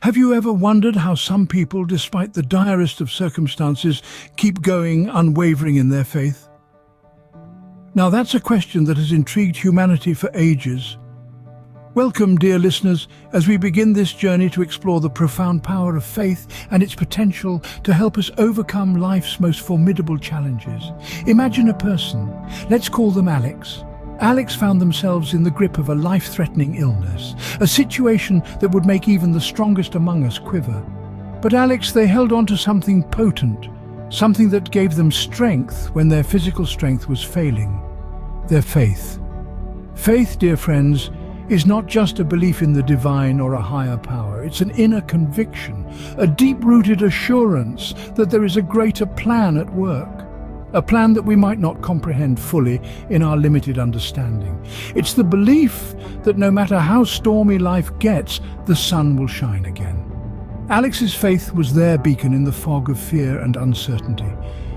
Have you ever wondered how some people, despite the direst of circumstances, keep going unwavering in their faith? Now that's a question that has intrigued humanity for ages. Welcome, dear listeners, as we begin this journey to explore the profound power of faith and its potential to help us overcome life's most formidable challenges. Imagine a person. Let's call them Alex. Alex found themselves in the grip of a life-threatening illness, a situation that would make even the strongest among us quiver. But Alex, they held on to something potent, something that gave them strength when their physical strength was failing. Their faith. Faith, dear friends, is not just a belief in the divine or a higher power. It's an inner conviction, a deep-rooted assurance that there is a greater plan at work. A plan that we might not comprehend fully in our limited understanding. It's the belief that no matter how stormy life gets, the sun will shine again. Alex's faith was their beacon in the fog of fear and uncertainty.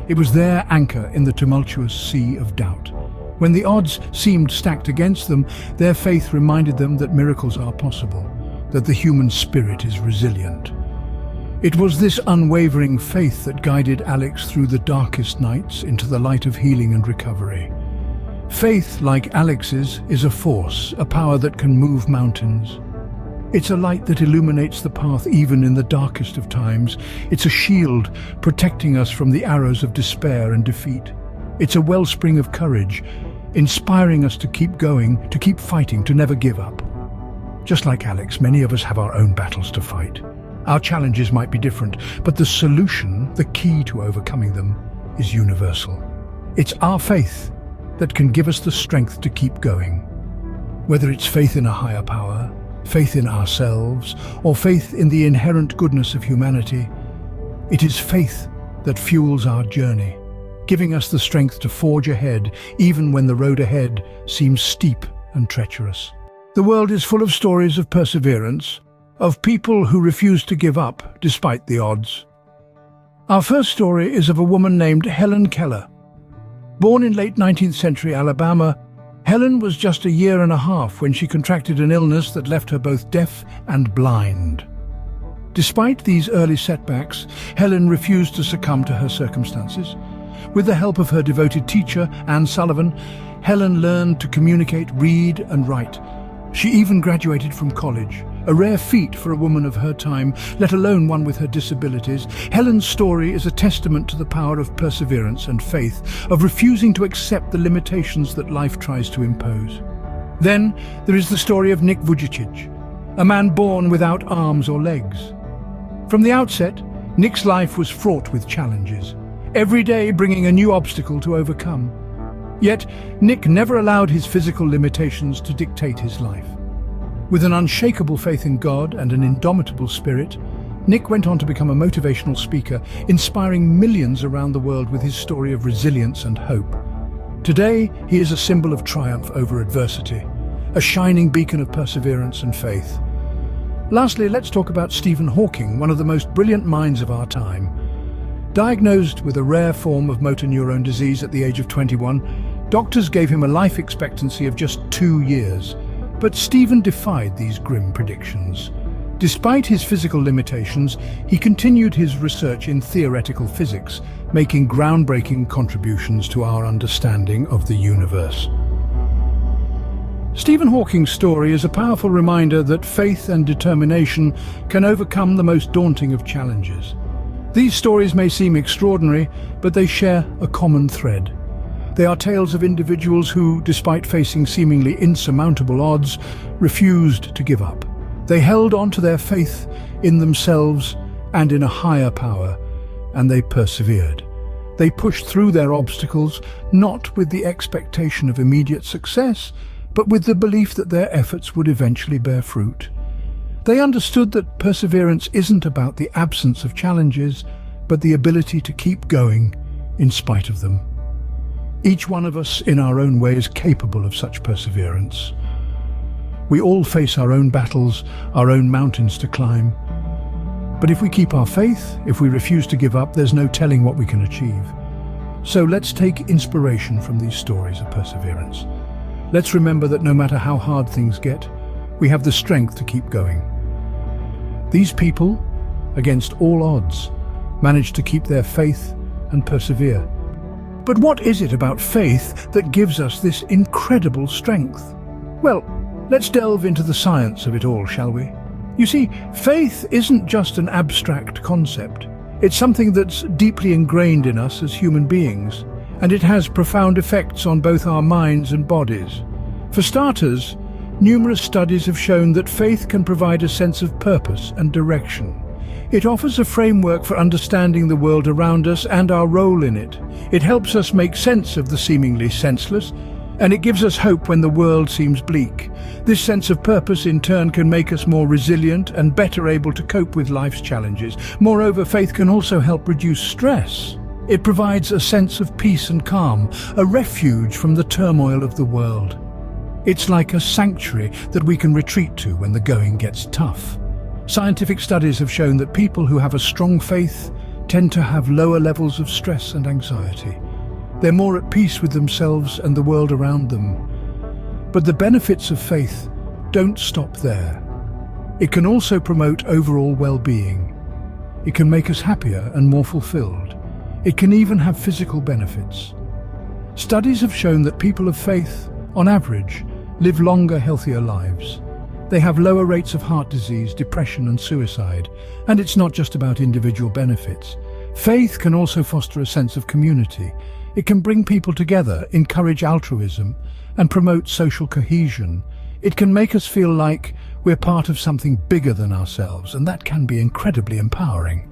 It was their anchor in the tumultuous sea of doubt. When the odds seemed stacked against them, their faith reminded them that miracles are possible, that the human spirit is resilient. It was this unwavering faith that guided Alex through the darkest nights into the light of healing and recovery. Faith, like Alex's, is a force, a power that can move mountains. It's a light that illuminates the path even in the darkest of times. It's a shield protecting us from the arrows of despair and defeat. It's a wellspring of courage, inspiring us to keep going, to keep fighting, to never give up. Just like Alex, many of us have our own battles to fight. Our challenges might be different, but the solution, the key to overcoming them, is universal. It's our faith that can give us the strength to keep going. Whether it's faith in a higher power, faith in ourselves, or faith in the inherent goodness of humanity, it is faith that fuels our journey, giving us the strength to forge ahead even when the road ahead seems steep and treacherous. The world is full of stories of perseverance, of people who refuse to give up despite the odds. Our first story is of a woman named Helen Keller. Born in late 19th century Alabama, Helen was just a year and a half when she contracted an illness that left her both deaf and blind. Despite these early setbacks, Helen refused to succumb to her circumstances. With the help of her devoted teacher, Anne Sullivan, Helen learned to communicate, read and write. She even graduated from college, a rare feat for a woman of her time, let alone one with her disabilities. Helen's story is a testament to the power of perseverance and faith, of refusing to accept the limitations that life tries to impose. Then there is the story of Nick Vujicic, a man born without arms or legs. From the outset, Nick's life was fraught with challenges, every day bringing a new obstacle to overcome. Yet, Nick never allowed his physical limitations to dictate his life. With an unshakable faith in God and an indomitable spirit, Nick went on to become a motivational speaker, inspiring millions around the world with his story of resilience and hope. Today, he is a symbol of triumph over adversity, a shining beacon of perseverance and faith. Lastly, let's talk about Stephen Hawking, one of the most brilliant minds of our time. Diagnosed with a rare form of motor neuron disease at the age of 21, doctors gave him a life expectancy of just 2 years. But Stephen defied these grim predictions. Despite his physical limitations, he continued his research in theoretical physics, making groundbreaking contributions to our understanding of the universe. Stephen Hawking's story is a powerful reminder that faith and determination can overcome the most daunting of challenges. These stories may seem extraordinary, but they share a common thread. They are tales of individuals who, despite facing seemingly insurmountable odds, refused to give up. They held on to their faith in themselves and in a higher power, and they persevered. They pushed through their obstacles, not with the expectation of immediate success, but with the belief that their efforts would eventually bear fruit. They understood that perseverance isn't about the absence of challenges, but the ability to keep going in spite of them. Each one of us in our own way is capable of such perseverance. We all face our own battles, our own mountains to climb. But if we keep our faith, if we refuse to give up, there's no telling what we can achieve. So let's take inspiration from these stories of perseverance. Let's remember that no matter how hard things get, we have the strength to keep going. These people, against all odds, manage to keep their faith and persevere. But what is it about faith that gives us this incredible strength? Well, let's delve into the science of it all, shall we? You see, faith isn't just an abstract concept. It's something that's deeply ingrained in us as human beings, and it has profound effects on both our minds and bodies. For starters, numerous studies have shown that faith can provide a sense of purpose and direction. It offers a framework for understanding the world around us and our role in it. It helps us make sense of the seemingly senseless, and it gives us hope when the world seems bleak. This sense of purpose in turn can make us more resilient and better able to cope with life's challenges. Moreover, faith can also help reduce stress. It provides a sense of peace and calm, a refuge from the turmoil of the world. It's like a sanctuary that we can retreat to when the going gets tough. Scientific studies have shown that people who have a strong faith tend to have lower levels of stress and anxiety. They're more at peace with themselves and the world around them. But the benefits of faith don't stop there. It can also promote overall well-being. It can make us happier and more fulfilled. It can even have physical benefits. Studies have shown that people of faith, on average, live longer, healthier lives. They have lower rates of heart disease, depression and suicide. And it's not just about individual benefits. Faith can also foster a sense of community. It can bring people together, encourage altruism, and promote social cohesion. It can make us feel like we're part of something bigger than ourselves, and that can be incredibly empowering.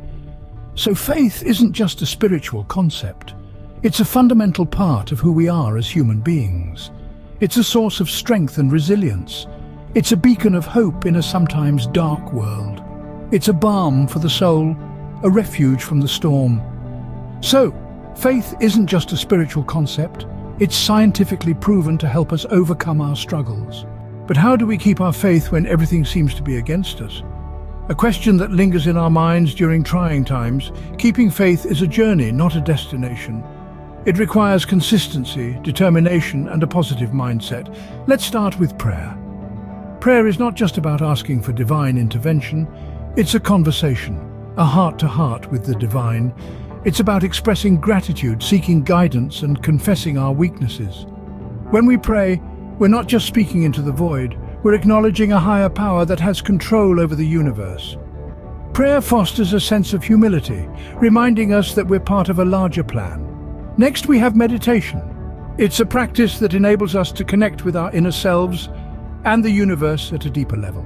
So faith isn't just a spiritual concept. It's a fundamental part of who we are as human beings. It's a source of strength and resilience. It's a beacon of hope in a sometimes dark world. It's a balm for the soul, a refuge from the storm. So, faith isn't just a spiritual concept. It's scientifically proven to help us overcome our struggles. But how do we keep our faith when everything seems to be against us? A question that lingers in our minds during trying times. Keeping faith is a journey, not a destination. It requires consistency, determination, and a positive mindset. Let's start with prayer. Prayer is not just about asking for divine intervention. It's a conversation, a heart-to-heart with the divine. It's about expressing gratitude, seeking guidance, and confessing our weaknesses. When we pray, we're not just speaking into the void. We're acknowledging a higher power that has control over the universe. Prayer fosters a sense of humility, reminding us that we're part of a larger plan. Next, we have meditation. It's a practice that enables us to connect with our inner selves and the universe at a deeper level.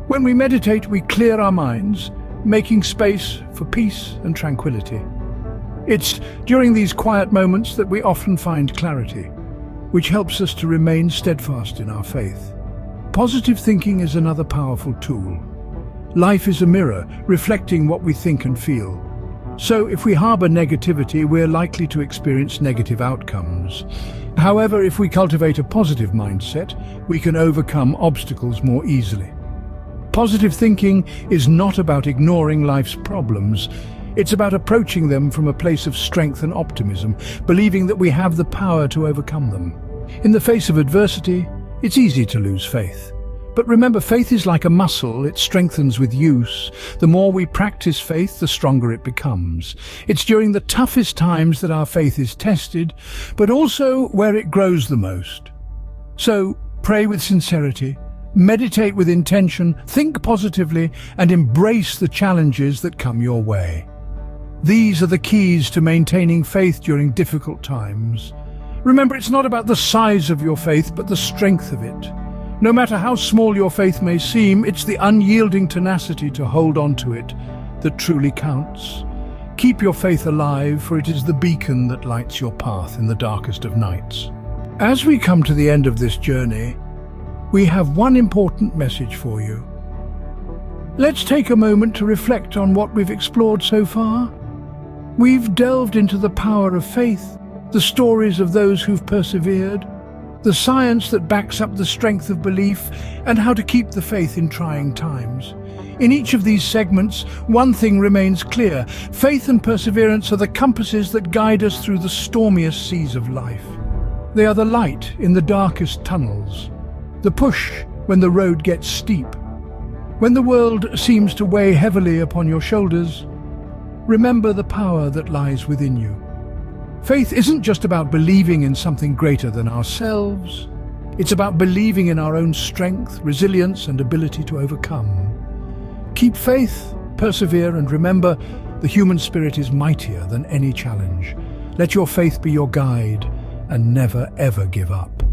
When we meditate, we clear our minds, making space for peace and tranquility. It's during these quiet moments that we often find clarity, which helps us to remain steadfast in our faith. Positive thinking is another powerful tool. Life is a mirror, reflecting what we think and feel. So if we harbor negativity, we're likely to experience negative outcomes. However, if we cultivate a positive mindset, we can overcome obstacles more easily. Positive thinking is not about ignoring life's problems. It's about approaching them from a place of strength and optimism, believing that we have the power to overcome them. In the face of adversity, it's easy to lose faith. But remember, faith is like a muscle. It strengthens with use. The more we practice faith, the stronger it becomes. It's during the toughest times that our faith is tested, but also where it grows the most. So, pray with sincerity, meditate with intention, think positively, and embrace the challenges that come your way. These are the keys to maintaining faith during difficult times. Remember, it's not about the size of your faith, but the strength of it. No matter how small your faith may seem, it's the unyielding tenacity to hold on to it that truly counts. Keep your faith alive, for it is the beacon that lights your path in the darkest of nights. As we come to the end of this journey, we have one important message for you. Let's take a moment to reflect on what we've explored so far. We've delved into the power of faith, the stories of those who've persevered, the science that backs up the strength of belief, and how to keep the faith in trying times. In each of these segments, one thing remains clear. Faith and perseverance are the compasses that guide us through the stormiest seas of life. They are the light in the darkest tunnels, the push when the road gets steep, When the world seems to weigh heavily upon your shoulders, remember the power that lies within you. Faith isn't just about believing in something greater than ourselves. It's about believing in our own strength, resilience, and ability to overcome. Keep faith, persevere, and remember, the human spirit is mightier than any challenge. Let your faith be your guide, and never ever give up.